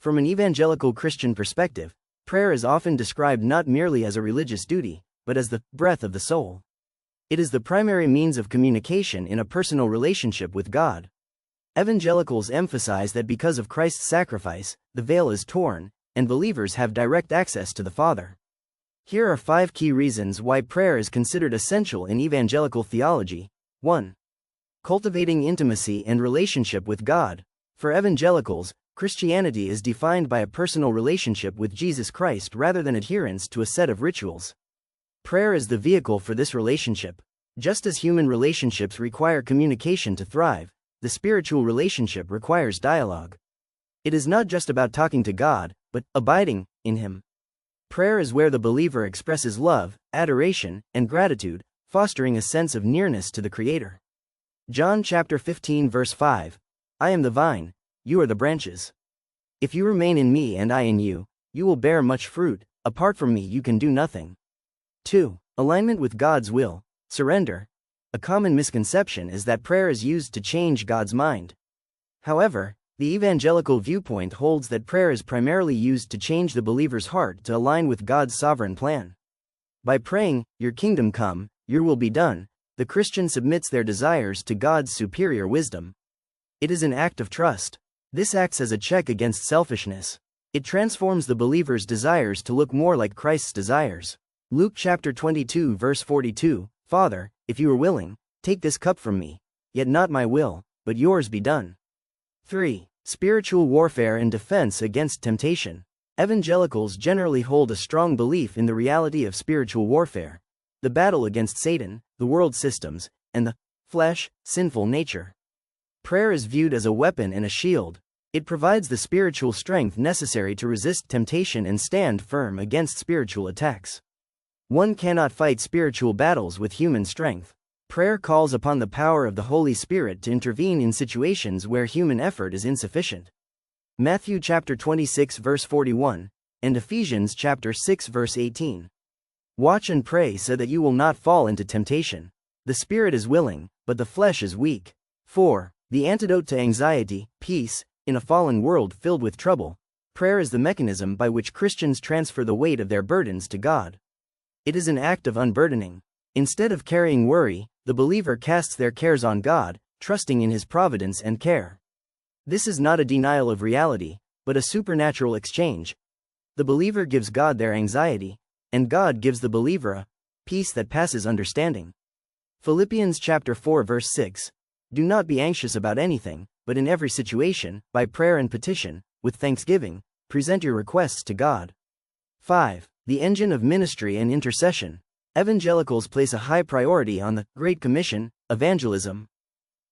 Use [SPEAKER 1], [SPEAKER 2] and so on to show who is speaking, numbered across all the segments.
[SPEAKER 1] From an evangelical Christian perspective, prayer is often described not merely as a religious duty, but as the breath of the soul. It is the primary means of communication in a personal relationship with God. Evangelicals emphasize that because of Christ's sacrifice, the veil is torn, and believers have direct access to the Father. Here are 5 key reasons why prayer is considered essential in evangelical theology. 1. Cultivating intimacy and relationship with God. For evangelicals, Christianity is defined by a personal relationship with Jesus Christ rather than adherence to a set of rituals. Prayer is the vehicle for this relationship. Just as human relationships require communication to thrive, the spiritual relationship requires dialogue. It is not just about talking to God, but abiding in Him. Prayer is where the believer expresses love, adoration, and gratitude, fostering a sense of nearness to the Creator. John chapter 15 verse 5. I am the vine, you are the branches. If you remain in me and I in you, you will bear much fruit. Apart from me you can do nothing. 2. Alignment with God's will. Surrender. A common misconception is that prayer is used to change God's mind. However, the evangelical viewpoint holds that prayer is primarily used to change the believer's heart to align with God's sovereign plan. By praying, "Your kingdom come, your will be done," the Christian submits their desires to God's superior wisdom. It is an act of trust. This acts as a check against selfishness. It transforms the believer's desires to look more like Christ's desires. Luke chapter 22 verse 42, Father, if you are willing, take this cup from me, yet not my will, but yours be done. 3. Spiritual warfare and defense against temptation. Evangelicals generally hold a strong belief in the reality of spiritual warfare, the battle against Satan, the world systems, and the flesh, sinful nature. Prayer is viewed as a weapon and a shield. It provides the spiritual strength necessary to resist temptation and stand firm against spiritual attacks. One cannot fight spiritual battles with human strength. Prayer calls upon the power of the Holy Spirit to intervene in situations where human effort is insufficient. Matthew chapter 26 verse 41, and Ephesians chapter 6 verse 18. Watch and pray so that you will not fall into temptation. The spirit is willing, but the flesh is weak. 4. The antidote to anxiety, peace. In a fallen world filled with trouble, prayer is the mechanism by which Christians transfer the weight of their burdens to God. It is an act of unburdening. Instead of carrying worry, the believer casts their cares on God, trusting in His providence and care. This is not a denial of reality, but a supernatural exchange. The believer gives God their anxiety, and God gives the believer a peace that passes understanding. Philippians chapter 4 verse 6. Do not be anxious about anything, but in every situation, by prayer and petition, with thanksgiving, present your requests to God. 5. The engine of ministry and intercession. Evangelicals place a high priority on the Great Commission, evangelism.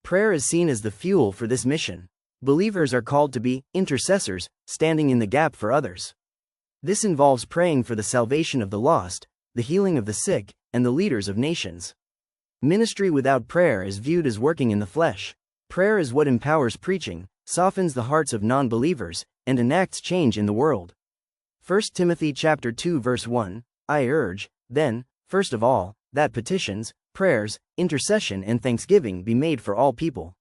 [SPEAKER 1] Prayer is seen as the fuel for this mission. Believers are called to be intercessors, standing in the gap for others. This involves praying for the salvation of the lost, the healing of the sick, and the leaders of nations. Ministry without prayer is viewed as working in the flesh. Prayer is what empowers preaching, softens the hearts of non-believers, and enacts change in the world. 1 Timothy chapter 2 verse 1, I urge, then, first of all, that petitions, prayers, intercession and thanksgiving be made for all people.